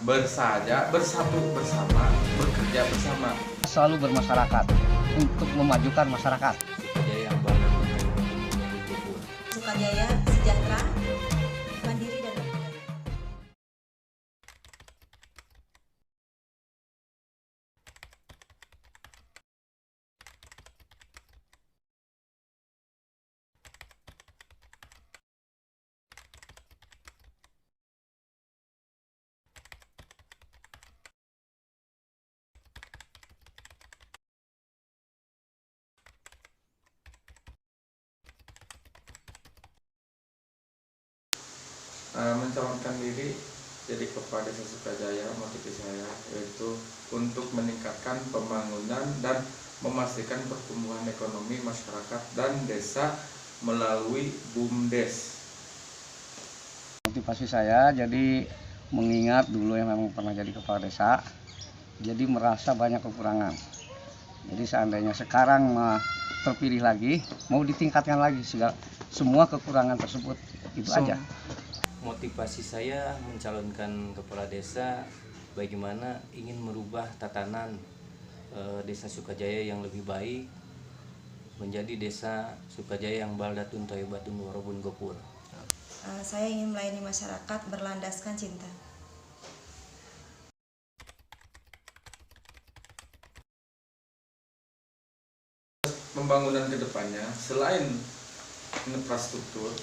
bersatu bersama, bekerja bersama. Selalu bermasyarakat untuk memajukan masyarakat. Sukajaya yang bangga. Sukajaya sejahtera, mandiri dan berdaya. Mencalonkan diri jadi Kepala Desa Sukajaya, motivasi saya yaitu untuk meningkatkan pembangunan dan memastikan pertumbuhan ekonomi masyarakat dan desa melalui BUMDes. Motivasi saya jadi mengingat dulu yang memang pernah jadi kepala desa, jadi merasa banyak kekurangan. Jadi seandainya sekarang terpilih lagi, mau ditingkatkan lagi semua kekurangan tersebut, itu aja. Motivasi saya mencalonkan kepala desa bagaimana ingin merubah tatanan desa Sukajaya yang lebih baik menjadi desa Sukajaya yang baldatun thayyibatun warabun gopur. Saya ingin melayani masyarakat berlandaskan cinta. Pembangunan kedepannya selain infrastruktur,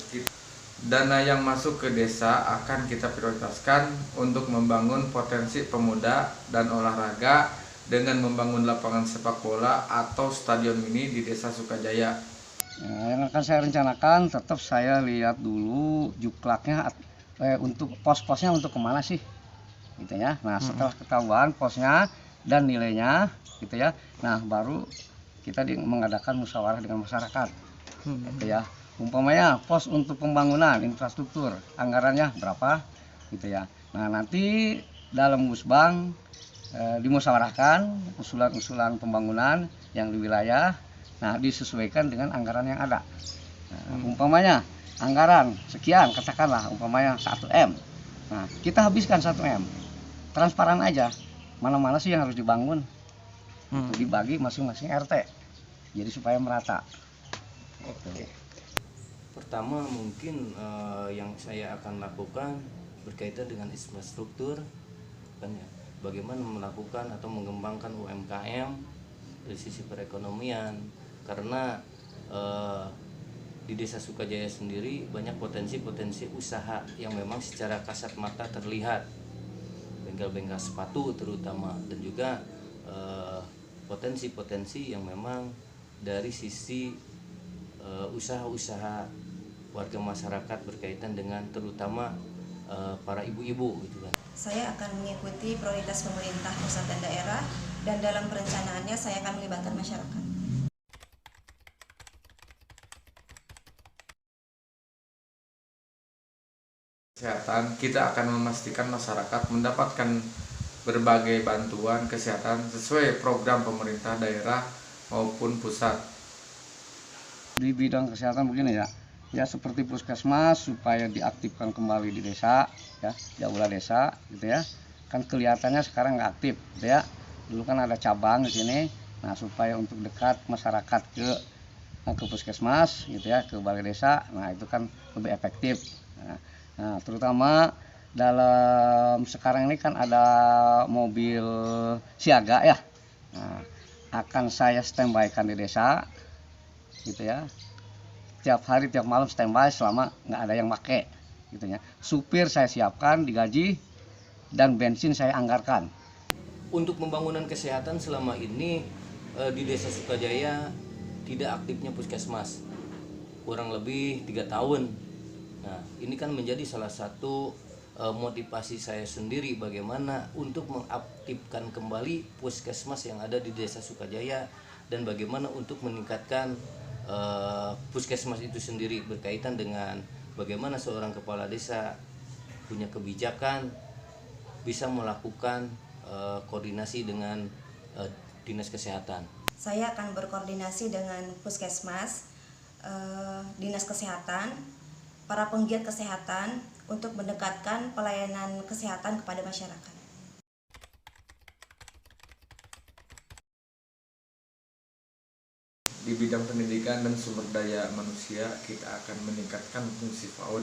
dana yang masuk ke desa akan kita prioritaskan untuk membangun potensi pemuda dan olahraga dengan membangun lapangan sepak bola atau stadion mini di desa Sukajaya. Yang akan saya rencanakan tetap saya lihat dulu juklaknya untuk pos-posnya untuk kemana sih, gitu ya. Nah setelah ketahuan posnya dan nilainya, gitu ya. Nah baru kita mengadakan musyawarah dengan masyarakat, gitu ya. Umpamanya pos untuk pembangunan infrastruktur anggarannya berapa, gitu ya. Nah nanti dalam musbang dimusyawarahkan usulan-usulan pembangunan yang di wilayah, nah disesuaikan dengan anggaran yang ada. Nah, umpamanya anggaran sekian, katakanlah umpamanya 1M, nah kita habiskan 1M, transparan aja mana-mana sih yang harus dibangun, dibagi masing-masing RT jadi supaya merata. Pertama mungkin yang saya akan lakukan berkaitan dengan infrastruktur, kan ya, bagaimana melakukan atau mengembangkan UMKM dari sisi perekonomian, karena di desa Sukajaya sendiri banyak potensi-potensi usaha yang memang secara kasat mata terlihat, bengkel-bengkel sepatu terutama, dan juga potensi-potensi yang memang dari sisi usaha-usaha warga masyarakat berkaitan dengan terutama para ibu-ibu, gitu kan. Saya akan mengikuti prioritas pemerintah pusat dan daerah, dan dalam perencanaannya saya akan melibatkan masyarakat. Kesehatan, kita akan memastikan masyarakat mendapatkan berbagai bantuan kesehatan sesuai program pemerintah daerah maupun pusat. Di bidang kesehatan begini ya seperti puskesmas supaya diaktifkan kembali di desa, ya di aula desa, gitu ya. Kan kelihatannya sekarang nggak aktif, gitu ya. Dulu kan ada cabang di sini, nah supaya untuk dekat masyarakat ke puskesmas, gitu ya, ke balai desa, nah itu kan lebih efektif. Nah terutama dalam sekarang ini kan ada mobil siaga ya, nah, akan saya standby-kan di desa, gitu ya. Tiap hari tiap malam standby selama nggak ada yang pakai, gitu ya. Supir saya siapkan digaji dan bensin saya anggarkan. Untuk pembangunan kesehatan selama ini di desa Sukajaya tidak aktifnya puskesmas kurang lebih 3 tahun. Nah ini kan menjadi salah satu motivasi saya sendiri bagaimana untuk mengaktifkan kembali puskesmas yang ada di desa Sukajaya, dan bagaimana untuk meningkatkan puskesmas itu sendiri berkaitan dengan bagaimana seorang kepala desa punya kebijakan bisa melakukan koordinasi dengan dinas kesehatan. Saya akan berkoordinasi dengan puskesmas, dinas kesehatan, para penggiat kesehatan untuk mendekatkan pelayanan kesehatan kepada masyarakat. di bidang pendidikan dan sumber daya manusia, kita akan meningkatkan fungsi PAUD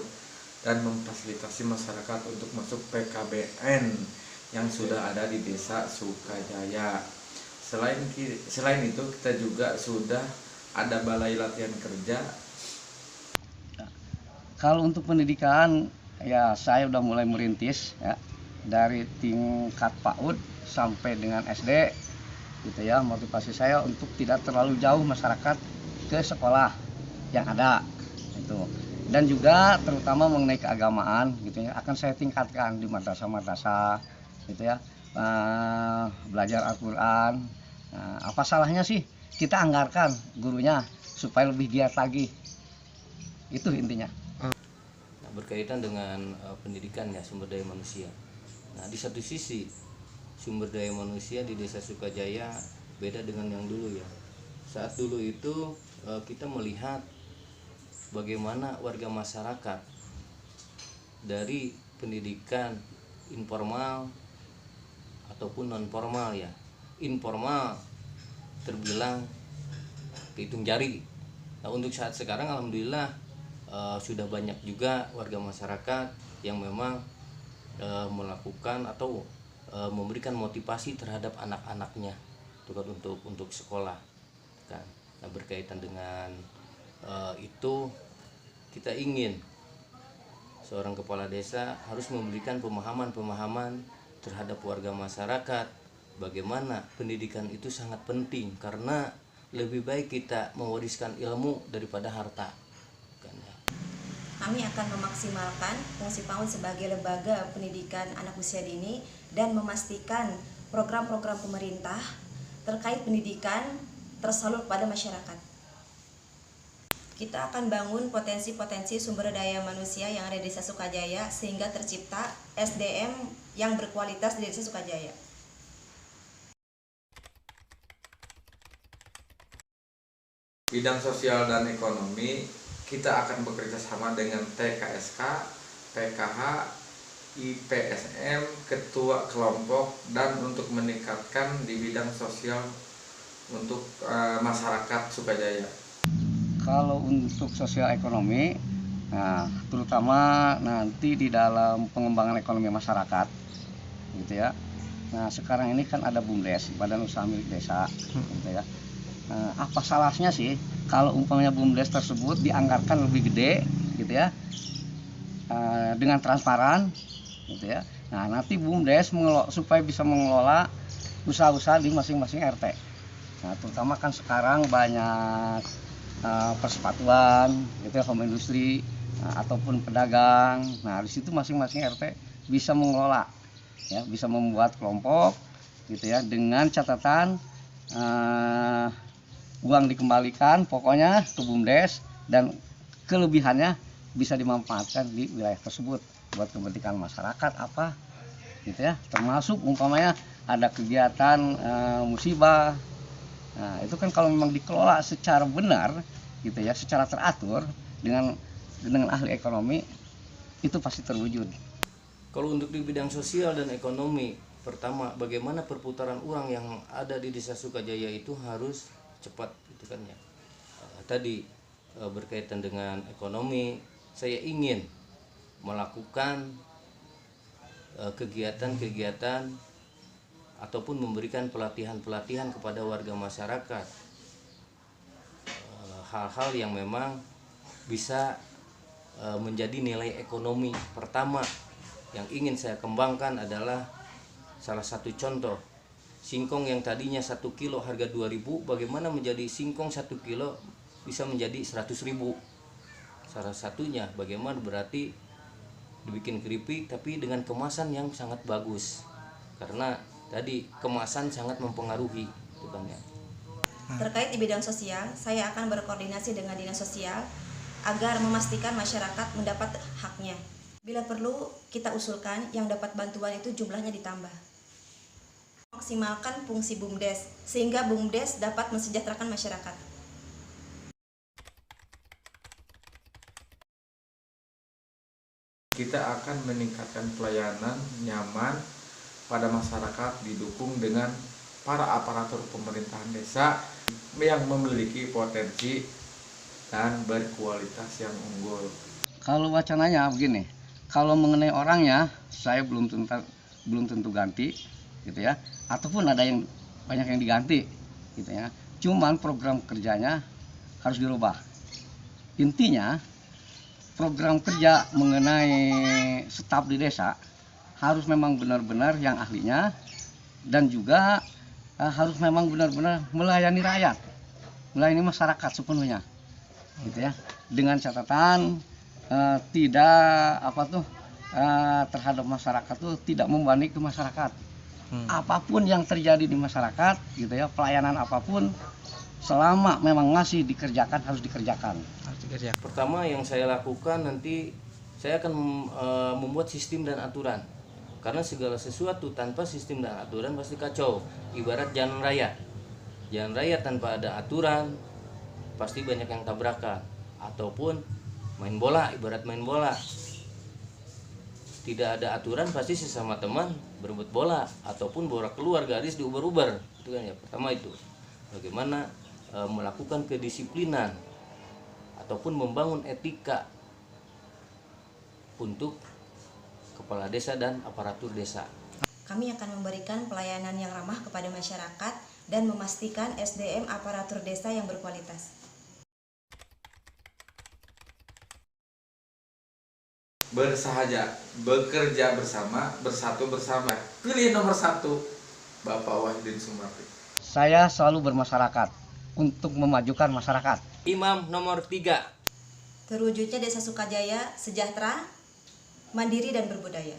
dan memfasilitasi masyarakat untuk masuk PKBN yang sudah ada di Desa Sukajaya. Selain itu, kita juga sudah ada balai latihan kerja. Kalau untuk pendidikan, ya saya udah mulai merintis ya, dari tingkat PAUD sampai dengan SD gitu ya. Motivasi saya untuk tidak terlalu jauh masyarakat ke sekolah yang ada itu, dan juga terutama mengenai keagamaan gitu ya, akan saya tingkatkan di madrasah-madrasah gitu ya. Belajar Al-Quran. Apa salahnya sih kita anggarkan gurunya supaya lebih giat lagi, itu intinya. Nah, berkaitan dengan pendidikan ya, sumber daya manusia. Nah, di satu sisi sumber daya manusia di Desa Sukajaya beda dengan yang dulu ya. Saat dulu itu kita melihat bagaimana warga masyarakat dari pendidikan informal ataupun non formal ya. Informal terbilang kehitung jari. Nah, untuk saat sekarang alhamdulillah sudah banyak juga warga masyarakat yang memang melakukan atau memberikan motivasi terhadap anak-anaknya untuk sekolah kan. Nah, berkaitan dengan itu, kita ingin seorang kepala desa harus memberikan pemahaman terhadap warga masyarakat bagaimana pendidikan itu sangat penting, karena lebih baik kita mewariskan ilmu daripada harta kan ya. Kami akan memaksimalkan fungsi PAUD sebagai lembaga pendidikan anak usia dini dan memastikan program-program pemerintah terkait pendidikan tersalur pada masyarakat. Kita akan bangun potensi-potensi sumber daya manusia yang ada di Desa Sukajaya sehingga tercipta SDM yang berkualitas di Desa Sukajaya. Bidang sosial dan ekonomi, kita akan bekerja sama dengan TKSK, PKH, IPSM, ketua kelompok, dan untuk meningkatkan di bidang sosial untuk masyarakat Sukajaya. Kalau untuk sosial ekonomi, nah, terutama nanti di dalam pengembangan ekonomi masyarakat gitu ya. Nah, sekarang ini kan ada BUMDes, Badan Usaha Milik Desa gitu ya. Apa salahnya sih kalau umpamanya BUMDes tersebut dianggarkan lebih gede gitu ya, dengan transparan gitu ya. Nah, nanti BUMDes supaya bisa mengelola usaha-usaha di masing-masing RT. Nah, terutama kan sekarang banyak persepatuan gitu ya, home industri ataupun pedagang. Nah, di situ masing-masing RT bisa mengelola ya, bisa membuat kelompok gitu ya, dengan catatan uang dikembalikan pokoknya ke BUMDes dan kelebihannya bisa dimanfaatkan di wilayah tersebut buat kepentingan masyarakat apa gitu ya, termasuk umpamanya ada kegiatan musibah. Nah, itu kan kalau memang dikelola secara benar gitu ya, secara teratur dengan ahli ekonomi, itu pasti terwujud. Kalau untuk di bidang sosial dan ekonomi, pertama bagaimana perputaran uang yang ada di Desa Sukajaya itu harus cepat gitu kan ya. Tadi berkaitan dengan ekonomi, saya ingin melakukan kegiatan-kegiatan ataupun memberikan pelatihan-pelatihan kepada warga masyarakat, hal-hal yang memang bisa menjadi nilai ekonomi. Pertama yang ingin saya kembangkan adalah salah satu contoh, singkong yang tadinya 1 kilo harga 2.000, bagaimana menjadi singkong 1 kilo bisa menjadi 100.000. Salah satunya bagaimana, berarti dibikin keripik tapi dengan kemasan yang sangat bagus, karena tadi kemasan sangat mempengaruhi bukan ya. Terkait di bidang sosial, saya akan berkoordinasi dengan dinas sosial agar memastikan masyarakat mendapat haknya. Bila perlu, kita usulkan yang dapat bantuan itu jumlahnya ditambah. Maksimalkan fungsi BUMDes, sehingga BUMDes dapat mensejahterakan masyarakat. Kita akan meningkatkan pelayanan nyaman pada masyarakat, didukung dengan para aparatur pemerintahan desa yang memiliki potensi dan berkualitas yang unggul. Kalau wacananya begini, kalau mengenai orangnya saya belum tentu ganti gitu ya, ataupun ada yang banyak yang diganti gitu ya. Cuman program kerjanya harus dirubah. Intinya program kerja mengenai staf di desa harus memang benar-benar yang ahlinya, dan juga harus memang benar-benar melayani rakyat, melayani masyarakat sepenuhnya gitu ya, dengan catatan tidak terhadap masyarakat tuh tidak membebani ke masyarakat. Apapun yang terjadi di masyarakat gitu ya, pelayanan apapun selama memang masih dikerjakan harus dikerjakan. Pertama yang saya lakukan nanti saya akan membuat sistem dan aturan. Karena segala sesuatu tanpa sistem dan aturan pasti kacau. Ibarat jalan raya. Jalan raya tanpa ada aturan pasti banyak yang tabrakan. Ataupun main bola, ibarat main bola. Tidak ada aturan pasti sesama teman berebut bola ataupun bola keluar garis diuber-uber. Itu kan ya. Pertama itu. Bagaimana melakukan kedisiplinan ataupun membangun etika untuk kepala desa dan aparatur desa. Kami akan memberikan pelayanan yang ramah kepada masyarakat dan memastikan SDM aparatur desa yang berkualitas. Bersahaja, bekerja bersama, bersatu bersama. Pilih nomor 1, Bapak Wahidin Sumarti. Saya selalu bermasyarakat untuk memajukan masyarakat. Imam nomor 3. Terwujudnya Desa Sukajaya sejahtera, mandiri dan berbudaya.